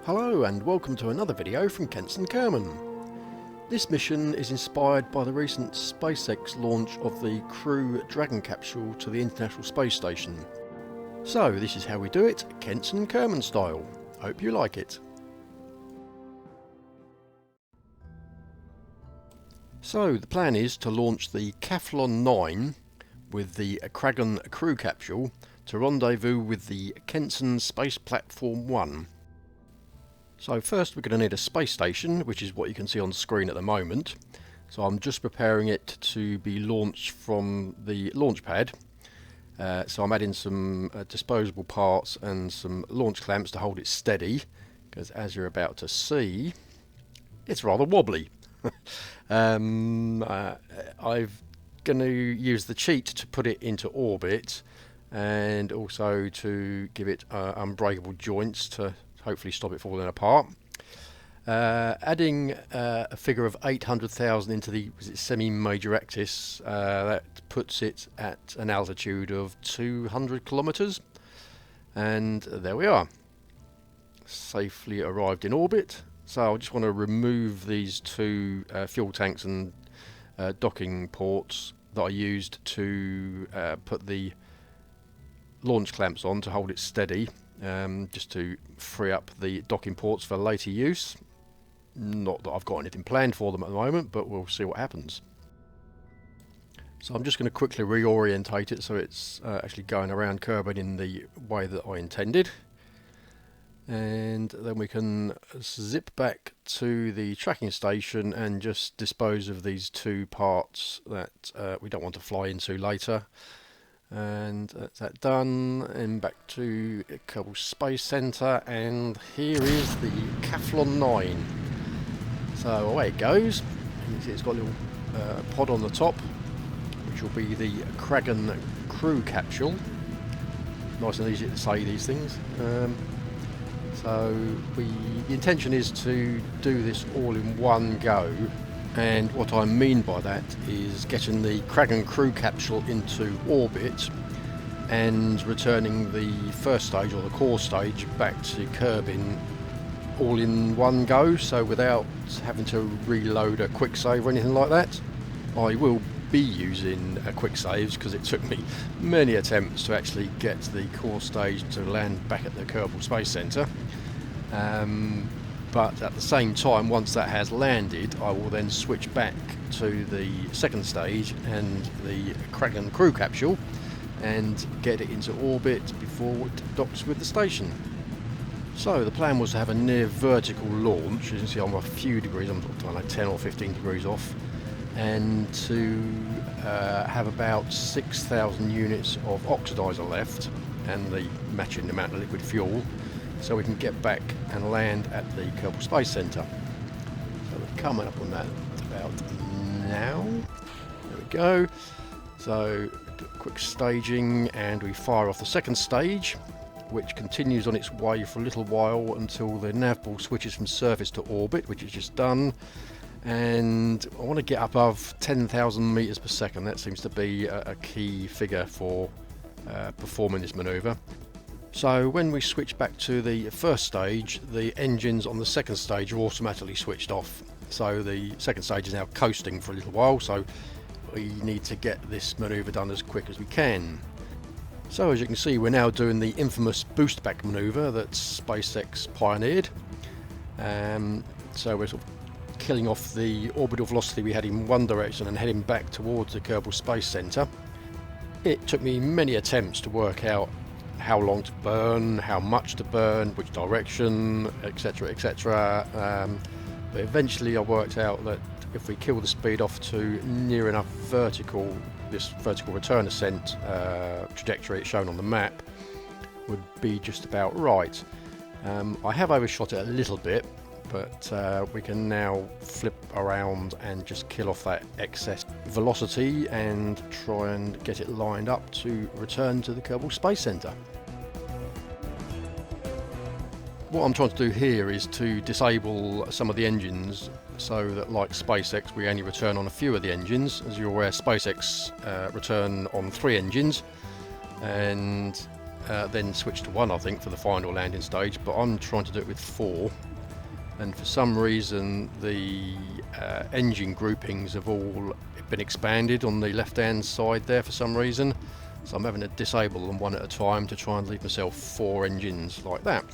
Hello and welcome to another video from Kenson Space. This mission is inspired by the recent SpaceX launch of the Crew Dragon capsule to the International Space Station. So this is how we do it, Kenson Space style. Hope you like it. So the plan is to launch the Kaflon-9 with the Kragon Crew capsule to rendezvous with the Kenson Space Platform 1. So first we're going to need a space station, which is what you can see on the screen at the moment. So I'm just preparing it to be launched from the launch pad. So I'm adding some disposable parts and some launch clamps to hold it steady, because as you're about to see, it's rather wobbly. I'm going to use the cheat to put it into orbit, and also to give it unbreakable joints to hopefully stop it falling apart. Adding a figure of 800,000 into the semi-major axis, that puts it at an altitude of 200 kilometers, and there we are, safely arrived in orbit. So I just want to remove these two fuel tanks and docking ports that I used to put the launch clamps on to hold it steady, just to free up the docking ports for later use. Not that I've got anything planned for them at the moment, but we'll see what happens. So I'm just going to quickly reorientate it so it's actually going around Kerbin in the way that I intended, and then we can zip back to the tracking station and just dispose of these two parts that we don't want to fly into later. And that's that done, and back to Kerbal Space Center, and here is the Kaflon-9. So away it goes. You can see it's got a little pod on the top, which will be the Kragon Crew capsule. Nice and easy to say these things. So the intention is to do this all in one go. And what I mean by that is getting the Kragon Crew capsule into orbit and returning the first stage, or the core stage, back to Kerbin all in one go, so without having to reload a quick save or anything like that. I will be using a quick saves because it took me many attempts to actually get the core stage to land back at the Kerbal Space Center. But at the same time, once that has landed, I will then switch back to the second stage and the Kragon Crew capsule and get it into orbit before it docks with the station. So the plan was to have a near vertical launch. As you can see, I'm a few degrees, I'm I don't know, 10 or 15 degrees off, and to have about 6,000 units of oxidizer left and the matching amount of liquid fuel, so we can get back and land at the Kerbal Space Center. So we're coming up on that about now. There we go. So quick staging, and we fire off the second stage, which continues on its way for a little while until the nav ball switches from surface to orbit, which is just done. And I want to get above 10,000 meters per second. That seems to be a key figure for performing this maneuver. So when we switch back to the first stage, the engines on the second stage are automatically switched off. So the second stage is now coasting for a little while, so we need to get this maneuver done as quick as we can. So as you can see, we're now doing the infamous boost back maneuver that SpaceX pioneered. So we're sort of killing off the orbital velocity we had in one direction and heading back towards the Kerbal Space Center. It took me many attempts to work out how long to burn, how much to burn, which direction, etc, etc. But eventually I worked out that if we kill the speed off to near enough this vertical return ascent trajectory it's shown on the map would be just about right. I have overshot it a little bit, but we can now flip around and just kill off that excess velocity and try and get it lined up to return to the Kerbal Space Center. What I'm trying to do here is to disable some of the engines so that, like SpaceX, we only return on a few of the engines. As you're aware, SpaceX return on 3 engines, and then switch to 1, I think, for the final landing stage, but I'm trying to do it with 4. And for some reason the engine groupings have all been expanded on the left hand side there for some reason, so I'm having to disable them one at a time to try and leave myself 4 engines like that.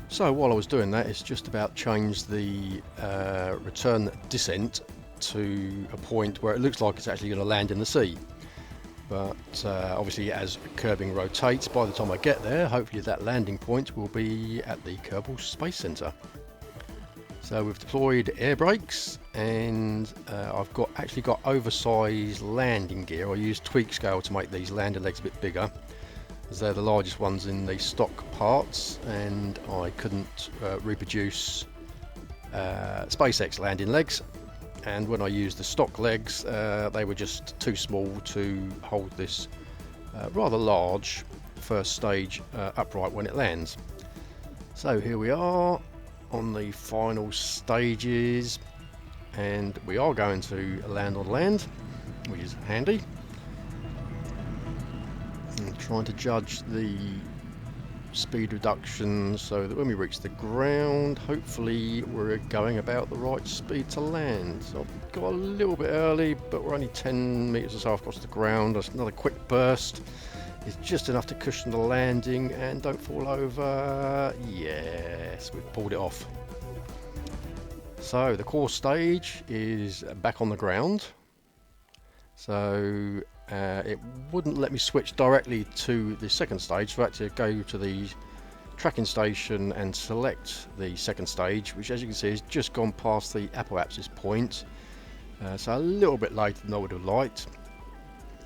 So while I was doing that, it's just about changed the return descent to a point where it looks like it's actually going to land in the sea. But obviously as Kerbin rotates, by the time I get there, hopefully that landing point will be at the Kerbal Space Center. So we've deployed air brakes, and I've actually got oversized landing gear. I used Tweakscale to make these landing legs a bit bigger, as they're the largest ones in the stock parts, and I couldn't reproduce SpaceX landing legs. And when I used the stock legs, they were just too small to hold this rather large first stage upright when it lands. So here we are on the final stages, and we are going to land on land, which is handy. I'm trying to judge the speed reduction so that when we reach the ground, hopefully we're going about the right speed to land. So I've got a little bit early, but we're only 10 meters or so across the ground. That's another quick burst. It's just enough to cushion the landing and don't fall over. Yes, we've pulled it off. So the core stage is back on the ground. So it wouldn't let me switch directly to the second stage, so I had to go to the tracking station and select the second stage, which as you can see has just gone past the apoapsis point. So a little bit later than I would have liked.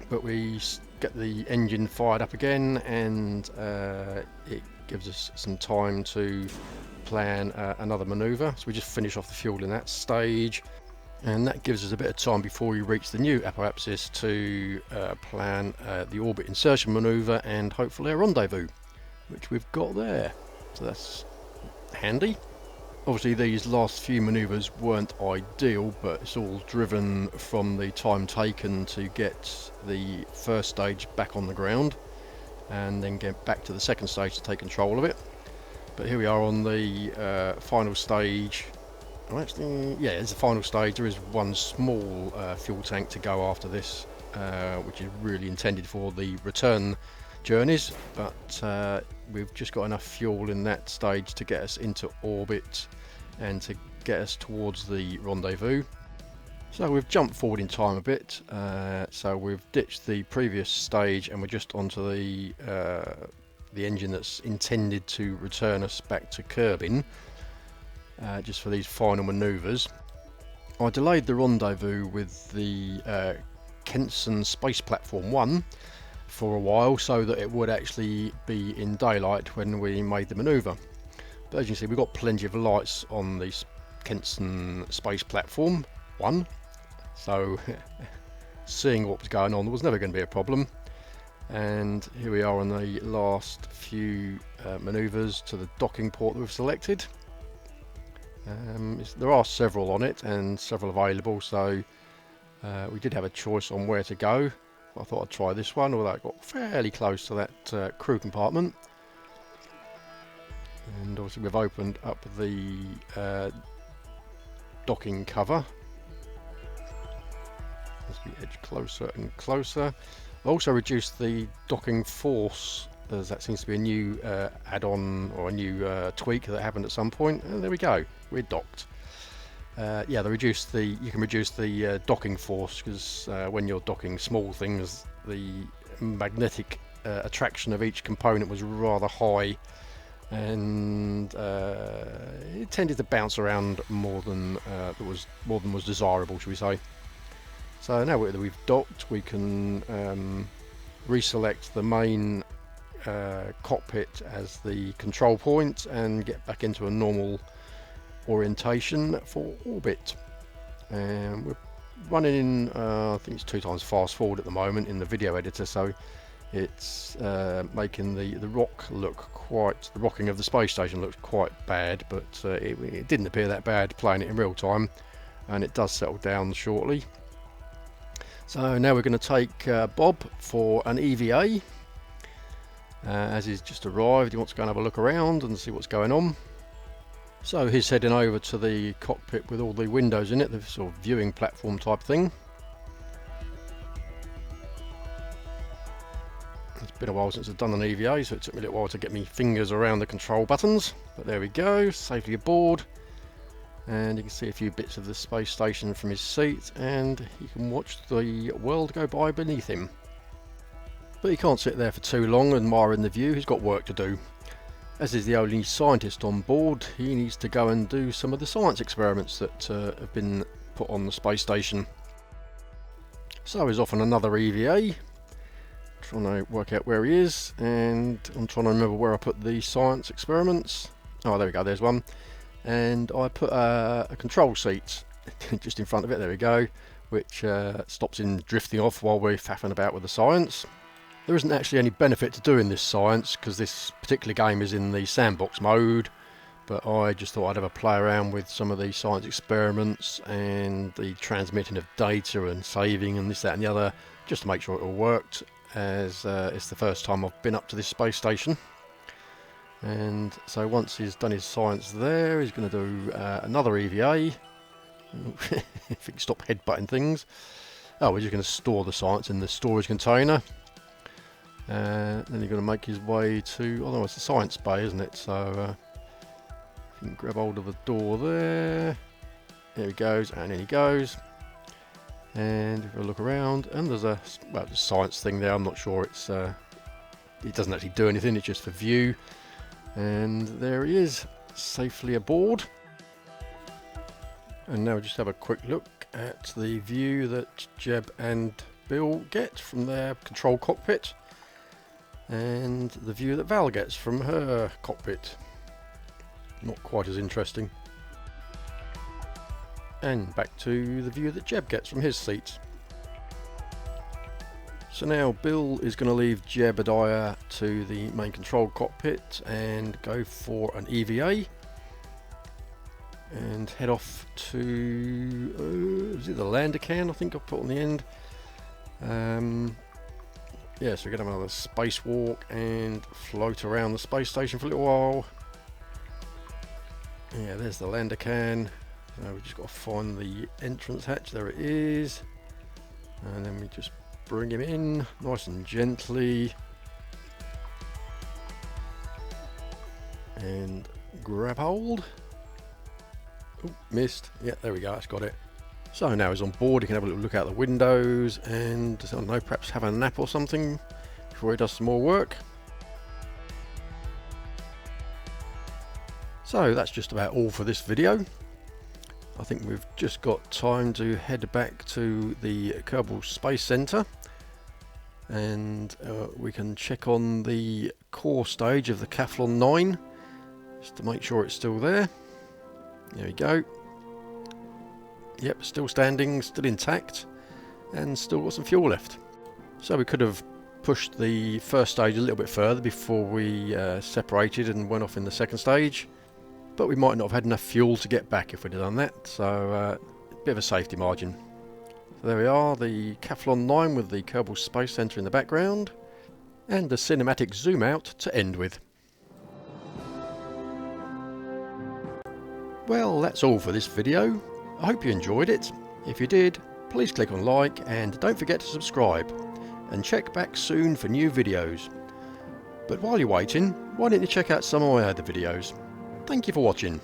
But we get the engine fired up again, and it gives us some time to plan another maneuver. So we just finish off the fuel in that stage, and that gives us a bit of time before we reach the new apoapsis to plan the orbit insertion maneuver and hopefully a rendezvous, which we've got there. So that's handy. Obviously these last few maneuvers weren't ideal, but it's all driven from the time taken to get the first stage back on the ground and then get back to the second stage to take control of it. But here we are on the final stage. Oh, actually, yeah, it's the final stage. There is one small fuel tank to go after this, which is really intended for the return journeys, but we've just got enough fuel in that stage to get us into orbit and to get us towards the rendezvous. So we've jumped forward in time a bit, so we've ditched the previous stage and we're just onto the engine that's intended to return us back to Kerbin, just for these final manoeuvres. I delayed the rendezvous with the Kenson Space Platform 1 for a while so that it would actually be in daylight when we made the manoeuvre. But as you can see, we've got plenty of lights on the Kenson Space Platform 1, so seeing what was going on, there was never going to be a problem. And here we are on the last few manoeuvres to the docking port that we've selected. There are several on it and several available, so we did have a choice on where to go. I thought I'd try this one, although it got fairly close to that crew compartment. And obviously we've opened up the docking cover as we edge closer and closer. I also reduced the docking force, as that seems to be a new add-on or a new tweak that happened at some point. And there we go, we're docked. Yeah, you can reduce the docking force, because when you're docking small things, the magnetic attraction of each component was rather high, and it tended to bounce around more than was desirable, shall we say. So now that we've docked, we can reselect the main cockpit as the control point and get back into a normal orientation for orbit. And we're running in I think it's 2 times fast forward at the moment in the video editor, so it's making the rocking of the space station looks quite bad, but it didn't appear that bad playing it in real time, and it does settle down shortly. So now we're going to take Bob for an EVA. as he's just arrived. He wants to go and have a look around and see what's going on. So he's heading over to the cockpit with all the windows in it, the sort of viewing platform type thing. It's been a while since I've done an EVA, so it took me a little while to get my fingers around the control buttons. But there we go, safely aboard. And you can see a few bits of the space station from his seat, and he can watch the world go by beneath him. But he can't sit there for too long admiring the view. He's got work to do. As he's the only scientist on board, he needs to go and do some of the science experiments that have been put on the space station. So he's off on another EVA, trying to work out where he is, and I'm trying to remember where I put the science experiments. Oh, there we go, there's one. And I put a control seat just in front of it, there we go, which stops him drifting off while we're faffing about with the science. There isn't actually any benefit to doing this science because this particular game is in the sandbox mode, but I just thought I'd have a play around with some of the science experiments and the transmitting of data and saving and this, that and the other, just to make sure it all worked, as it's the first time I've been up to this space station. And so once he's done his science there, he's going to do another EVA. If he can stop headbutting things. Oh, we're just going to store the science in the storage container. Then he's going to make his way to, oh no, it's the science bay, isn't it? So if you can grab hold of the door there. There he goes, and in he goes. And if we look around, and there's a science thing there. I'm not sure it's it doesn't actually do anything, it's just for view. And there he is, safely aboard. And now we'll just have a quick look at the view that Jeb and Bill get from their control cockpit, and the view that Val gets from her cockpit. Not quite as interesting. And back to the view that Jeb gets from his seat. So now Bill is going to leave Jebediah to the main control cockpit and go for an EVA and head off to is it the lander can I think I put on the end. Yeah, so we're going to have another spacewalk and float around the space station for a little while. Yeah, there's the lander can. So we've just got to find the entrance hatch. There it is. And then we just bring him in nice and gently and grab hold. Oh, missed. Yeah, there we go, that's got it. So now he's on board, he can have a little look out the windows and, I don't know, perhaps have a nap or something before he does some more work. So that's just about all for this video. I think we've just got time to head back to the Kerbal Space Center, and we can check on the core stage of the Kaflon-9 just to make sure it's still there. There we go. Yep, still standing, still intact, and still got some fuel left. So we could have pushed the first stage a little bit further before we separated and went off in the second stage, but we might not have had enough fuel to get back if we'd have done that, so a bit of a safety margin. So there we are, the Kaflon-9 with the Kerbal Space Center in the background, and the cinematic zoom out to end with. Well, that's all for this video. I hope you enjoyed it. If you did, please click on like and don't forget to subscribe, and check back soon for new videos. But while you're waiting, why don't you check out some of my other videos. Thank you for watching.